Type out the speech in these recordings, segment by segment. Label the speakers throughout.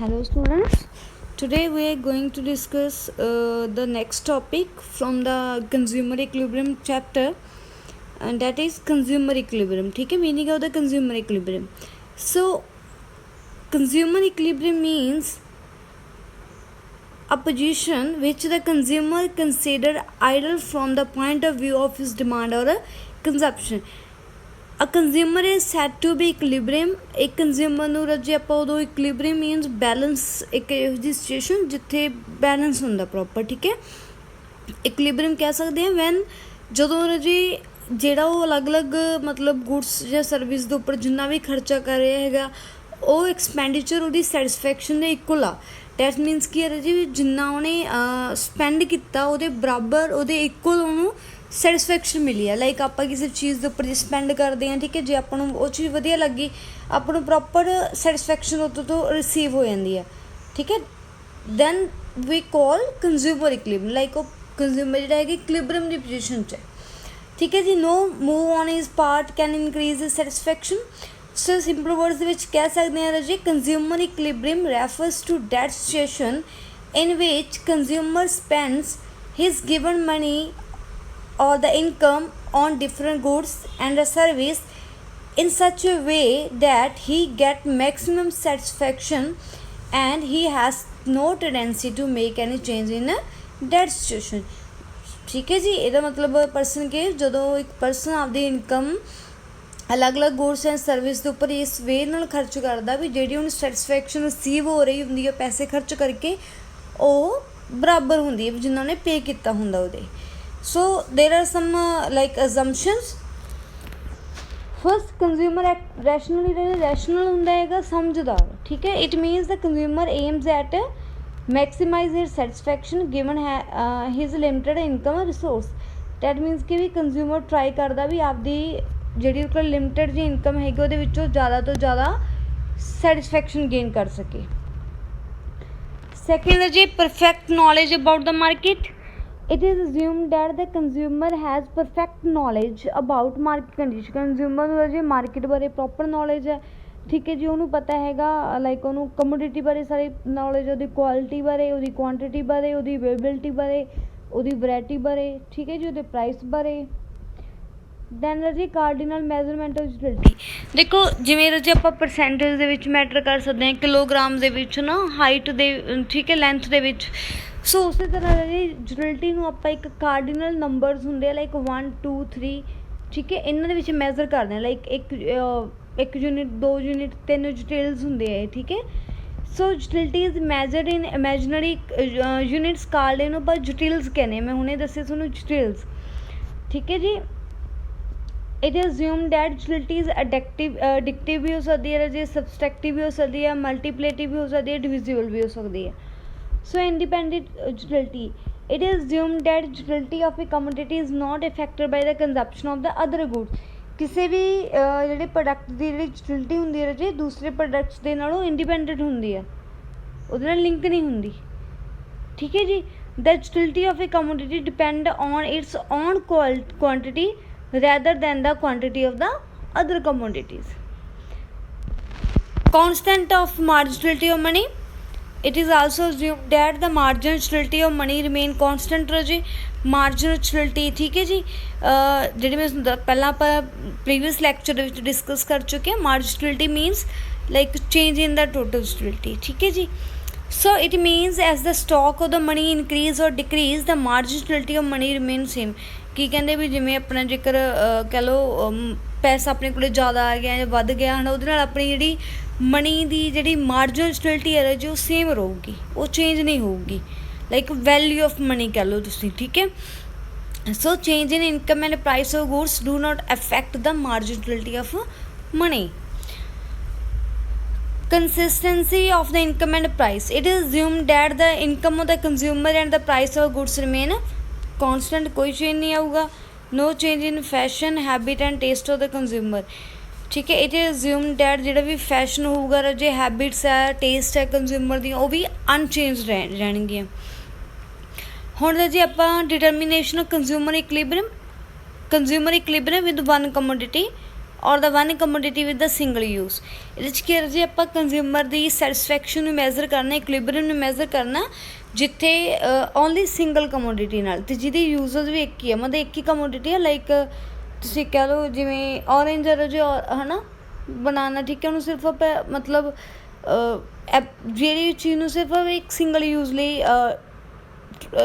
Speaker 1: Hello students, today we are going to discuss the next topic from the consumer equilibrium chapter, and that is consumer equilibrium. ठीक है, meaning of the consumer equilibrium. So consumer equilibrium means a position which the consumer considered ideal from the point of view of his demand or consumption. A consumer is said to be equilibrium. एक consumer ਨੂੰ ਜੇ ਆਪਾਂ ਉਦੋਂ equilibrium means balance, ਇੱਕ ਇਹੋ ਜਿਹੀ situation ਜਿੱਥੇ balance ਹੁੰਦਾ ਪ੍ਰੋਪਰ, ਠੀਕ ਹੈ. equilibrium ਕਹਿ ਸਕਦੇ ਹਾਂ ਵੈਨ ਜਦੋਂ ਜੀ ਜਿਹੜਾ ਉਹ ਅਲੱਗ-ਅਲੱਗ ਮਤਲਬ ਗੁੱਡਸ ਜਾਂ ਸਰਵਿਸ ਦੇ ਉੱਪਰ ਜਿੰਨਾ ਵੀ ਖਰਚਾ ਕਰ ਰਿਹਾ ਹੈਗਾ ਉਹ ਐਕਸਪੈਂਡੀਚਰ ਉਹਦੀ ਸੈਟਿਸਫੈਕਸ਼ਨ ਦੇ ਇਕੁਅਲ ਆ. ਡੈਟ ਮੀਨਸ ਕੀ ਹੈ ਜੀ ਜਿੰਨਾ ਉਹਨੇ ਸਪੈਂਡ ਕੀਤਾ ਉਹਦੇ ਬਰਾਬਰ ਉਹਦੇ ਇਕੁਅਲ ਉਹਨੂੰ ਸੈਟਿਸਫੈਕਸ਼ਨ ਮਿਲੀ ਆ. ਲਾਈਕ ਆਪਾਂ ਕਿਸੇ ਚੀਜ਼ ਦੇ ਉੱਪਰ ਜੇ ਸਪੈਂਡ ਕਰਦੇ ਹਾਂ, ਠੀਕ ਹੈ, ਜੇ ਆਪਾਂ ਨੂੰ ਉਹ ਚੀਜ਼ ਵਧੀਆ ਲੱਗੀ ਆਪਾਂ ਨੂੰ ਪ੍ਰੋਪਰ ਸੈਟਿਸਫੈਕਸ਼ਨ ਉਹਦੇ ਤੋਂ ਰਿਸੀਵ ਹੋ ਜਾਂਦੀ ਆ, ਠੀਕ ਹੈ. Then we call consumer equilibrium. Like ਉਹ ਕੰਜ਼ਿਊਮਰ ਜਿਹੜਾ ਹੈਗਾ ਇਕਲਿਬਰੀਅਮ ਦੀ ਪੋਜੀਸ਼ਨ 'ਚ, ਠੀਕ ਹੈ ਜੀ. No move on his part can increase his satisfaction. So simple words ਦੇ ਵਿੱਚ ਕਹਿ ਸਕਦੇ ਹਾਂ ਜੀ consumer equilibrium refers to that situation in which consumer spends his given money or the income on different goods and a service in such a way that he get maximum satisfaction and he has no tendency to make any change in that situation. ठीक है जी. ਇਹਦਾ ਮਤਲਬ person ਕਿ ਜਦੋਂ ਇੱਕ person ਆਪਦੀ income ਅਲੱਗ-ਅਲੱਗ goods and service ਦੇ ਉੱਪਰ ਇਸ ਵੇ ਨਾਲ ਖਰਚ ਕਰਦਾ ਵੀ ਜਿਹੜੀ ਉਹਨੂੰ ਸੈਟਿਸਫੈਕਸ਼ਨ ਰਿਸੀਵ ਹੋ ਰਹੀ ਹੁੰਦੀ ਹੈ ਪੈਸੇ ਖਰਚ ਕਰਕੇ ਉਹ ਬਰਾਬਰ ਹੁੰਦੀ ਹੈ ਜਿੰਨਾ ਉਹਨੇ ਪੇ ਕੀਤਾ ਹੁੰਦਾ ਉਹਦੇ. So there are some like assumptions. First, consumer act rational ਹੁੰਦਾ ਹੈਗਾ ਸਮਝਦਾਰ, ਠੀਕ ਹੈ. It means the consumer aims at maximize his satisfaction given his limited income resource. That means ਕਿ ਵੀ consumer try ਕਰਦਾ ਵੀ ਆਪਦੀ ਜਿਹੜੀ ਉਹਦੇ ਕੋਲ ਲਿਮਿਟਡ ਜੀ ਇਨਕਮ ਹੈਗੀ ਉਹਦੇ ਵਿੱਚੋਂ ਜ਼ਿਆਦਾ ਤੋਂ ਜ਼ਿਆਦਾ ਸੈਟਿਸਫੈਕਸ਼ਨ ਗੇਨ ਕਰ ਸਕੇ. Second ਹੈ ਜੀ perfect knowledge about the market. It is assumed that the consumer has perfect knowledge about market condition. Consumer ਨੂੰ ਜੀ ਮਾਰਕੀਟ ਬਾਰੇ ਪ੍ਰੋਪਰ ਨੌਲੇਜ ਹੈ, ਠੀਕ ਹੈ ਜੀ. ਉਹਨੂੰ ਪਤਾ ਹੈਗਾ ਲਾਈਕ ਉਹਨੂੰ ਕਮੋਡਿਟੀ ਬਾਰੇ ਸਾਰੀ ਨੌਲੇਜ, ਉਹਦੀ ਕੁਆਲਿਟੀ ਬਾਰੇ, ਉਹਦੀ ਕੁਆਂਟਿਟੀ ਬਾਰੇ, ਉਹਦੀ ਅਵੇਲੇਬਿਲਿਟੀ ਬਾਰੇ, ਉਹਦੀ ਵੈਰਾਈਟੀ ਬਾਰੇ, ਠੀਕ ਹੈ ਜੀ, ਉਹਦੇ ਪ੍ਰਾਈਸ ਬਾਰੇ. ਦੈਨ ਜੀ ਕਾਰਡੀਨਲ ਮੈਜ਼ਰਮੈਂਟ ਆਫ ਯੂਟਿਲਿਟੀ. ਦੇਖੋ ਜਿਵੇਂ ਜੀ ਆਪਾਂ ਪਰਸੈਂਟੇਜ ਦੇ ਵਿੱਚ ਮੈਟਰ ਕਰ ਸਕਦੇ ਹਾਂ, ਕਿਲੋਗ੍ਰਾਮ ਦੇ ਵਿੱਚ ਨਾ, ਹਾਈਟ ਦੇ, ਠੀਕ ਹੈ, ਲੈਂਥ ਦੇ ਵਿੱਚ. ਸੋ ਉਸੇ ਤਰ੍ਹਾਂ ਜੀ ਯੂਟਿਲਿਟੀ ਨੂੰ ਆਪਾਂ ਇੱਕ ਕਾਰਡੀਨਲ ਨੰਬਰਸ ਹੁੰਦੇ ਆ ਲਾਈਕ 1 2 3, ਠੀਕ ਹੈ, ਇਹਨਾਂ ਦੇ ਵਿੱਚ ਮੈਜ਼ਰ ਕਰਦੇ ਹਾਂ. ਲਾਈਕ ਇੱਕ ਯੂਨਿਟ, 2 ਯੂਨਿਟ, 3 ਯੂਟਿਲਸ ਹੁੰਦੇ ਆ, ਠੀਕ ਹੈ. So utility is measured in imaginary units called ਇਹਨੂੰ ਆਪਾਂ ਯੂਟਿਲਸ ਕਹਿੰਦੇ. ਮੈਂ ਹੁਣੇ ਦੱਸਿਆ ਤੁਹਾਨੂੰ ਯੂਟਿਲਸ, ਠੀਕ ਹੈ ਜੀ. It is assume that utility is ਅਡਿਕਟਿਵ ਵੀ ਹੋ ਸਕਦੀ ਹੈ ਜੀ, ਸਬਸਟ੍ਰੈਕਟਿਵ ਵੀ ਹੋ ਸਕਦੀ ਹੈ, ਮਲਟੀਪਲੇਟਿਵ ਵੀ ਹੋ ਸਕਦੀ ਹੈ, ਡਿਵਿਜ਼ੀਬਲ ਵੀ ਹੋ ਸਕਦੀ ਹੈ. So independent utility. It is assumed that utility of a commodity is not affected by the consumption of the other goods. ਕਿਸੇ ਵੀ ਜਿਹੜੇ ਪ੍ਰੋਡਕਟ ਦੀ ਜਿਹੜੀ ਯੂਟਿਲਿਟੀ ਹੁੰਦੀ ਹੈ ਜੀ ਦੂਸਰੇ ਪ੍ਰੋਡਕਟਸ ਦੇ ਨਾਲੋਂ ਇੰਡੀਪੈਂਡੈਂਟ ਹੁੰਦੀ ਆ, ਉਹਦੇ ਨਾਲ ਲਿੰਕ ਨਹੀਂ ਹੁੰਦੀ, ਠੀਕ ਹੈ ਜੀ. The utility of a commodity depend on its own quantity rather than the quantity of the other commodities. Constant of marginal utility of money. It is also assumed that the marginal utility of money remain constant ਜੀ. marginal utility, ਠੀਕ ਹੈ ਜੀ, ਜਿਹੜੀ ਮੈਂ ਪਹਿਲਾਂ ਆਪਾਂ previous lecture ਦੇ ਵਿੱਚ ਡਿਸਕਸ ਕਰ ਚੁੱਕੇ ਹਾਂ. marginal utility means like change in the total utility, ਠੀਕ ਹੈ ਜੀ. so it means as the stock of the money increase or decrease the marginal utility of money remain same. ਕੀ ਕਹਿੰਦੇ ਵੀ ਜਿਵੇਂ ਆਪਣਾ ਜੇਕਰ ਕਹਿ ਲਓ ਪੈਸਾ ਆਪਣੇ ਕੋਲ ਜ਼ਿਆਦਾ ਆ ਗਿਆ ਜਾਂ ਵੱਧ ਗਿਆ ਹੈ ਨਾ, ਉਹਦੇ ਨਾਲ ਆਪਣੀ ਜਿਹੜੀ ਮਨੀ ਦੀ ਜਿਹੜੀ ਮਾਰਜਨਲ ਯੂਟਿਲਿਟੀ ਹੈ ਜੀ ਉਹ ਸੇਮ ਰਹੂਗੀ, ਉਹ ਚੇਂਜ ਨਹੀਂ ਹੋਊਗੀ. ਲਾਈਕ ਵੈਲਿਊ ਆਫ ਮਨੀ ਕਹਿ ਲਓ ਤੁਸੀਂ, ਠੀਕ ਹੈ. So change in income and price of goods do not affect the marginal utility of money. Consistency of the income and price. It is assumed that the income of the consumer and the price of goods remain constant. कोई change नहीं आऊगा. No change in fashion, habit and taste of the consumer. ठीक है. It is assume that ਜਿਹੜਾ ਵੀ fashion ਹੋਊਗਾ ਜੇ habits ਹੈ, taste ਹੈ consumer ਦੀਆਂ, ਉਹ ਵੀ ਅਨਚੇਂਜ ਰਹਿਣਗੀਆਂ. ਹੁਣ ਜੀ ਆਪਾਂ determination of consumer equilibrium. Consumer equilibrium with one commodity or the one commodity with the single use. ਇਹਦੇ 'ਚ ਕੀ ਹੈ ਜੀ, ਆਪਾਂ ਕੰਜ਼ਿਊਮਰ ਦੀ ਸੈਟਿਸਫੈਕਸ਼ਨ ਨੂੰ ਮੈਜ਼ਰ ਕਰਨਾ, ਇਕੁਇਲਿਬਰੀਅਮ ਨੂੰ ਮੈਜ਼ਰ ਕਰਨਾ ਜਿੱਥੇ ਓਨਲੀ ਸਿੰਗਲ ਕਮੋਡਿਟੀ ਨਾਲ, ਅਤੇ ਜਿਹਦੀ ਯੂਜ਼ਸ ਵੀ ਇੱਕ ਹੀ ਆ, ਮਤਲਬ ਇੱਕ ਹੀ ਕਮੋਡਿਟੀ ਆ। ਲਾਈਕ ਤੁਸੀਂ ਕਹਿ ਲਓ ਜਿਵੇਂ ਔਰੇਂਜ ਹੈ ਜੀ, ਹੈ ਨਾ, ਬਨਾਨਾ, ਠੀਕ ਹੈ, ਉਹਨੂੰ ਸਿਰਫ ਆਪਾਂ ਮਤਲਬ ਜਿਹੜੀ ਚੀਜ਼ ਨੂੰ ਸਿਰਫ ਇੱਕ ਸਿੰਗਲ ਯੂਜ਼ ਲਈ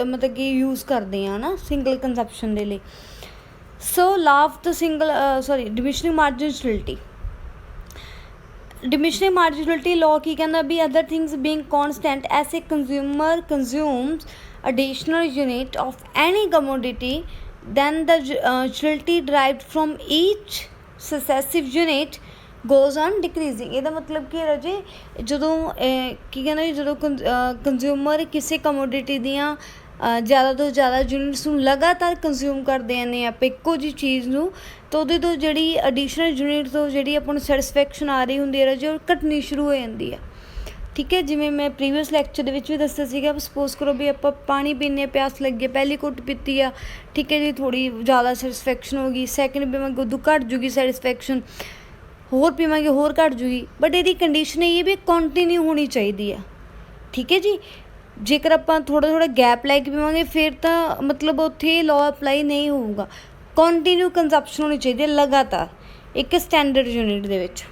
Speaker 1: ਮਤਲਬ ਕਿ ਯੂਜ਼ ਕਰਦੇ ਹਾਂ ਨਾ, ਸਿੰਗਲ ਕੰਜ਼ਪਸ਼ਨ ਦੇ ਲਈ। So law of the single diminishing marginality. Diminishing marginality law ਕੀ ਕਹਿੰਦਾ ਵੀ other things being constant as a consumer consumes additional unit of any commodity then the utility derived from each successive unit goes on decreasing। ਇਹਦਾ ਮਤਲਬ ਕੀ ਹੈ ਰਾਜੇ, ਜਦੋਂ ਕੀ ਕਹਿੰਦਾ ਜੀ, ਜਦੋਂ ਕੰਜ਼ਿਊਮਰ ਕਿਸੇ ਕਮੋਡਿਟੀ ਦੀਆਂ ਜ਼ਿਆਦਾ ਤੋਂ ਜ਼ਿਆਦਾ ਯੂਨਿਟਸ ਨੂੰ ਲਗਾਤਾਰ ਕੰਜ਼ਿਊਮ ਕਰਦੇ ਨੇ ਆਪਾਂ ਇੱਕੋ ਜਿਹੀ ਚੀਜ਼ ਨੂੰ, ਤਾਂ ਉਹਦੇ ਤੋਂ ਜਿਹੜੀ ਐਡੀਸ਼ਨਲ ਯੂਨਿਟ ਤੋਂ ਜਿਹੜੀ ਆਪਾਂ ਨੂੰ ਸੈਟਿਸਫੈਕਸ਼ਨ ਆ ਰਹੀ ਹੁੰਦੀ ਹੈ ਰਾਜੇ, ਉਹ ਘਟਣੀ ਸ਼ੁਰੂ ਹੋ ਜਾਂਦੀ ਆ। ਠੀਕ ਹੈ, ਜਿਵੇਂ ਮੈਂ ਪ੍ਰੀਵੀਅਸ ਲੈਕਚਰ ਦੇ ਵਿੱਚ ਵੀ ਦੱਸਿਆ ਸੀਗਾ, ਸਪੋਜ਼ ਕਰੋ ਵੀ ਆਪਾਂ ਪਾਣੀ ਪੀਂਦੇ ਹਾਂ, ਪਿਆਸ ਲੱਗੀ ਹੈ, ਪਹਿਲੀ ਘੁੱਟ ਪੀਤੀ ਆ, ਠੀਕ ਹੈ ਜੀ, ਥੋੜ੍ਹੀ ਜ਼ਿਆਦਾ ਸੈਟਿਸਫੈਕਸ਼ਨ ਹੋ ਗਈ, ਸੈਕਿੰਡ ਪੀਵਾਂਗੇ ਉਦੋਂ ਘੱਟ ਜੂਗੀ ਸੈਟਿਸਫੈਕਸ਼ਨ, ਹੋਰ ਪੀਵਾਂਗੇ ਹੋਰ ਘੱਟ ਜੂਗੀ। ਬਟ ਇਹਦੀ ਕੰਡੀਸ਼ਨ ਇਹ ਵੀ ਕੰਟੀਨਿਊ ਹੋਣੀ ਚਾਹੀਦੀ ਆ। ਠੀਕ ਹੈ ਜੀ, ਜੇਕਰ ਆਪਾਂ ਥੋੜ੍ਹਾ ਗੈਪ ਲੈ ਕੇ ਪੀਵਾਂਗੇ ਫਿਰ ਤਾਂ ਮਤਲਬ ਉੱਥੇ ਲਾਅ ਅਪਲਾਈ ਨਹੀਂ ਹੋਊਗਾ। ਕੰਟੀਨਿਊ ਕੰਜ਼ਪਸ਼ਨ ਹੋਣੀ ਚਾਹੀਦੀ ਹੈ ਲਗਾਤਾਰ ਇੱਕ ਸਟੈਂਡਰਡ ਯੂਨਿਟ ਦੇ ਵਿੱਚ।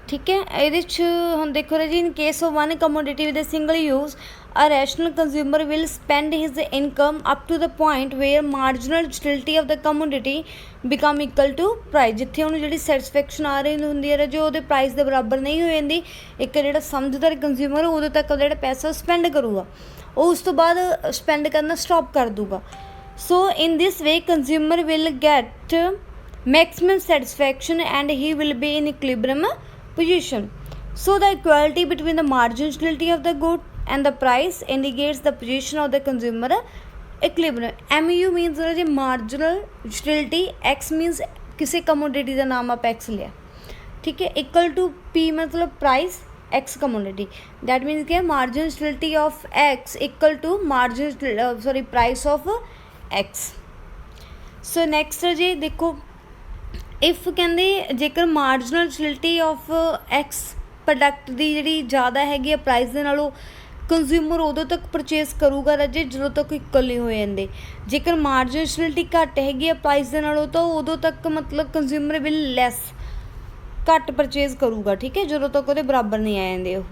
Speaker 1: ਠੀਕ ਹੈ, ਇਹਦੇ 'ਚ ਹੁਣ ਦੇਖੋ ਜੀ, in case of one commodity with a single use a rational consumer will spend his income up to the point where marginal utility of the commodity become equal to price। ਜਿੱਥੇ ਉਹਨੂੰ ਜਿਹੜੀ ਸੈਟਿਸਫੈਕਸ਼ਨ ਆ ਰਹੀ ਹੁੰਦੀ ਹੈ ਜੋ ਉਹਦੇ price ਦੇ ਬਰਾਬਰ ਨਹੀਂ ਹੋ ਜਾਂਦੀ, ਇੱਕ ਜਿਹੜਾ ਸਮਝਦਾਰ ਕੰਜ਼ਿਊਮਰ ਉਦੋਂ ਤੱਕ ਜਿਹੜਾ ਪੈਸਾ ਸਪੈਂਡ ਕਰੂਗਾ, ਉਹ ਉਸ ਤੋਂ ਬਾਅਦ ਸਪੈਂਡ ਕਰਨਾ ਸਟਾਪ ਕਰ ਦੂਗਾ। So in this way consumer will get maximum satisfaction and he will be in equilibrium position। So the equality between the marginal utility of the good and the price indicates the position of the consumer equilibrium। MU means जो marginal utility, X means किसी commodity का नाम आप X लिया, ठीक है, equal to P मतलब price, X commodity, that means क्या marginal utility of X equal to marginal price of X। So next जी देखो, ਇਫ ਕਹਿੰਦੇ ਜੇਕਰ marginal utility of X product ਦੀ ਜਿਹੜੀ ਜ਼ਿਆਦਾ ਹੈਗੀ ਆ ਪ੍ਰਾਈਸ ਦੇ ਨਾਲੋਂ, ਕੰਜ਼ਿਊਮਰ ਉਦੋਂ ਤੱਕ ਪਰਚੇਸ ਕਰੂਗਾ ਰਾਜੇ ਜਦੋਂ ਤੱਕ ਇਕੁਅਲ ਨਹੀਂ ਹੋ ਜਾਂਦੇ। ਜੇਕਰ ਮਾਰਜਨਲ ਯੂਟਿਲਿਟੀ ਘੱਟ ਹੈਗੀ ਆ ਪ੍ਰਾਈਸ ਦੇ ਨਾਲੋਂ ਤਾਂ ਉਦੋਂ ਤੱਕ ਮਤਲਬ ਕੰਜ਼ਿਊਮਰ ਵਿਲ ਲੈਸ, ਘੱਟ ਪਰਚੇਸ ਕਰੂਗਾ। ਠੀਕ ਹੈ, ਜਦੋਂ ਤੱਕ ਉਹਦੇ ਬਰਾਬਰ ਨਹੀਂ ਆ ਜਾਂਦੇ ਉਹ।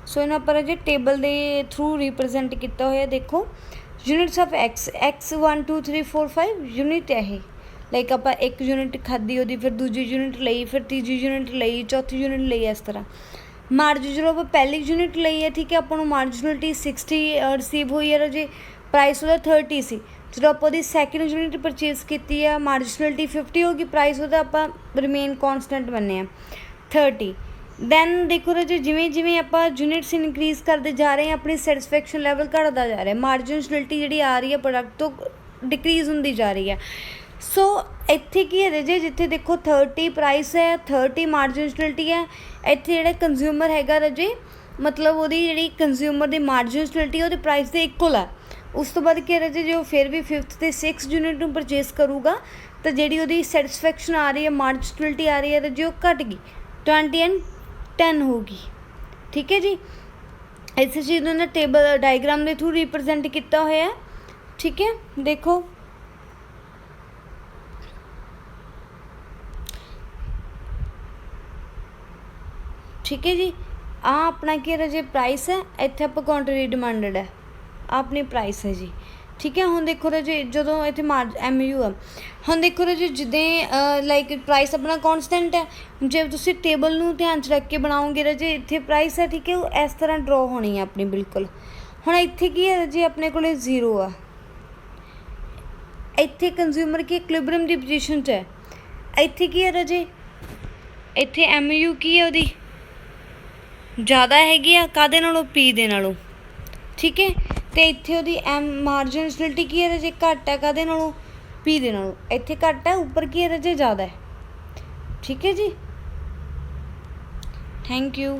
Speaker 1: ਸੋ ਇਹਨਾਂ ਪਰ ਜੇ ਟੇਬਲ ਦੇ ਥਰੂ ਰਿਪਰੈਜ਼ੈਂਟ ਕੀਤਾ ਹੋਇਆ, ਦੇਖੋ units of X, X 1 2 3 4 5 unit ਹੈ ਇਹ। ਲਾਈਕ ਆਪਾਂ ਇੱਕ ਯੂਨਿਟ ਖਾਧੀ ਉਹਦੀ, ਫਿਰ ਦੂਜੀ ਯੂਨਿਟ ਲਈ, ਫਿਰ ਤੀਜੀ ਯੂਨਿਟ ਲਈ, ਚੌਥੀ ਯੂਨਿਟ ਲਈ, ਇਸ ਤਰ੍ਹਾਂ। ਮਾਰਜਨ ਜਦੋਂ ਆਪਾਂ ਪਹਿਲੀ ਯੂਨਿਟ ਲਈ ਹੈ, ਠੀਕ ਹੈ, ਆਪਾਂ ਨੂੰ ਮਾਰਜਨਲਿਟੀ 60 ਰਿਸੀਵ ਹੋਈ ਹੈ ਰਾਜੇ, ਪ੍ਰਾਈਸ ਉਹਦਾ 30 ਸੀ। ਜਦੋਂ ਆਪਾਂ ਉਹਦੀ ਸੈਕਿੰਡ ਯੂਨਿਟ ਪਰਚੇਸ ਕੀਤੀ ਆ, ਮਾਰਜਨਲਿਟੀ 50 ਹੋ ਗਈ, ਪ੍ਰਾਈਸ ਉਹਦਾ ਆਪਾਂ ਰਿਮੇਨ ਕੌਨਸਟੈਂਟ ਮੰਨਿਆ 30। ਦੈਨ ਦੇਖੋ ਰਾਜੇ, ਜਿਵੇਂ ਜਿਵੇਂ ਆਪਾਂ ਯੂਨਿਟਸ ਇਨਕਰੀਜ਼ ਕਰਦੇ ਜਾ ਰਹੇ ਹਾਂ, ਆਪਣੀ ਸੈਟਿਸਫੈਕਸ਼ਨ ਲੈਵਲ ਘੱਟਦਾ ਜਾ ਰਿਹਾ, ਮਾਰਜਨਲਿਟੀ ਜਿਹੜੀ ਆ ਰਹੀ ਹੈ ਪ੍ਰੋਡਕਟ ਤੋਂ ਡਿਕਰੀਜ਼ ਹੁੰਦੀ ਜਾ ਰਹੀ ਹੈ। ਸੋ ਇੱਥੇ ਕੀ ਹੈ ਰਾਜੇ, ਜਿੱਥੇ ਦੇਖੋ 30 ਪ੍ਰਾਈਸ ਹੈ, 30 ਮਾਰਜਨਲਿਟੀ ਹੈ, ਇੱਥੇ ਜਿਹੜਾ ਕੰਜ਼ਿਊਮਰ ਹੈਗਾ ਰਾਜੇ, ਮਤਲਬ ਉਹਦੀ ਜਿਹੜੀ ਕੰਜ਼ਿਊਮਰ ਦੀ ਮਾਰਜਨਲਿਟੀ ਉਹਦੇ ਪ੍ਰਾਈਸ ਦੇ ਇਕੁਅਲ ਹੈ। ਉਸ ਤੋਂ ਬਾਅਦ ਕੀ ਹੈ ਰਾਜੇ, ਜੋ ਫਿਰ ਵੀ 5th ਤੇ 6th ਯੂਨਿਟ ਨੂੰ ਪਰਚੇਸ ਕਰੂਗਾ ਤਾਂ ਜਿਹੜੀ ਉਹਦੀ ਸੈਟਿਸਫੈਕਸ਼ਨ ਆ ਰਹੀ ਹੈ, ਮਾਰਜਨਲਿਟੀ ਆ ਰਹੀ ਹੈ ਰਾਜੇ, ਉਹ ਘੱਟ ਗਈ, 20 and 10 ਹੋ ਗਈ। ਠੀਕ ਹੈ ਜੀ, ਇਸ ਚੀਜ਼ ਨੂੰ ਨਾ ਟੇਬਲ ਡਾਇਗਰਾਮ ਦੇ ਥਰੂ ਰਿਪਰੈਜ਼ੈਂਟ ਕੀਤਾ ਹੋਇਆ। ਠੀਕ ਹੈ, ਦੇਖੋ ਠੀਕ ਹੈ ਜੀ, ਆ ਆਪਣਾ ਕੀ ਹੈ ਰਾਜੇ ਪ੍ਰਾਈਸ ਹੈ, ਇੱਥੇ ਆਪਾਂ ਕੁਆਂਟੀਟੀ ਡਿਮਾਂਡਡ ਹੈ, ਆਪਣੀ ਪ੍ਰਾਈਸ ਹੈ ਜੀ। ਠੀਕ ਹੈ, ਹੁਣ ਦੇਖੋ ਰਾਜੇ ਜਦੋਂ ਇੱਥੇ MU ਆ, ਹੁਣ ਦੇਖੋ ਰਾਜੇ ਜਿੱਦਾਂ ਲਾਈਕ ਪ੍ਰਾਈਸ ਆਪਣਾ ਕੌਨਸਟੈਂਟ ਹੈ, ਜੇ ਤੁਸੀਂ ਟੇਬਲ ਨੂੰ ਧਿਆਨ 'ਚ ਰੱਖ ਕੇ ਬਣਾਓਗੇ ਰਾਜੇ, ਇੱਥੇ ਪ੍ਰਾਈਸ ਹੈ, ਠੀਕ ਹੈ, ਉਹ ਇਸ ਤਰ੍ਹਾਂ ਡਰੋ ਹੋਣੀ ਹੈ ਆਪਣੀ ਬਿਲਕੁਲ। ਹੁਣ ਇੱਥੇ ਕੀ ਹੈ ਰਾਜੇ, ਆਪਣੇ ਕੋਲ 0 ਆ, ਇੱਥੇ ਕੰਜ਼ਿਊਮਰ ਕੀ ਇਕੁਇਲਿਬਰੀਅਮ ਦੀ ਪੋਜੀਸ਼ਨ 'ਚ ਹੈ। ਇੱਥੇ ਕੀ ਹੈ ਰਾਜੇ, ਇੱਥੇ MU ਕੀ ਹੈ ਉਹਦੀ ਜ਼ਿਆਦਾ ਹੈਗੀ ਆ, ਕਾਹਦੇ ਨਾਲੋਂ, P ਦੇ ਨਾਲੋਂ। ਠੀਕ ਹੈ, ਅਤੇ ਇੱਥੇ ਉਹਦੀ ਮਾਰਜਨਲਿਟੀ ਕੀ ਹੈ ਰਾਜੇ, ਘੱਟ ਹੈ, ਕਾਹਦੇ ਨਾਲੋਂ, P ਦੇ ਨਾਲੋਂ। ਇੱਥੇ ਘੱਟ ਹੈ, ਉੱਪਰ ਕੀ ਹੈ ਰਾਜੇ, ਜ਼ਿਆਦਾ ਹੈ। ਠੀਕ ਹੈ ਜੀ, ਥੈਂਕ ਯੂ।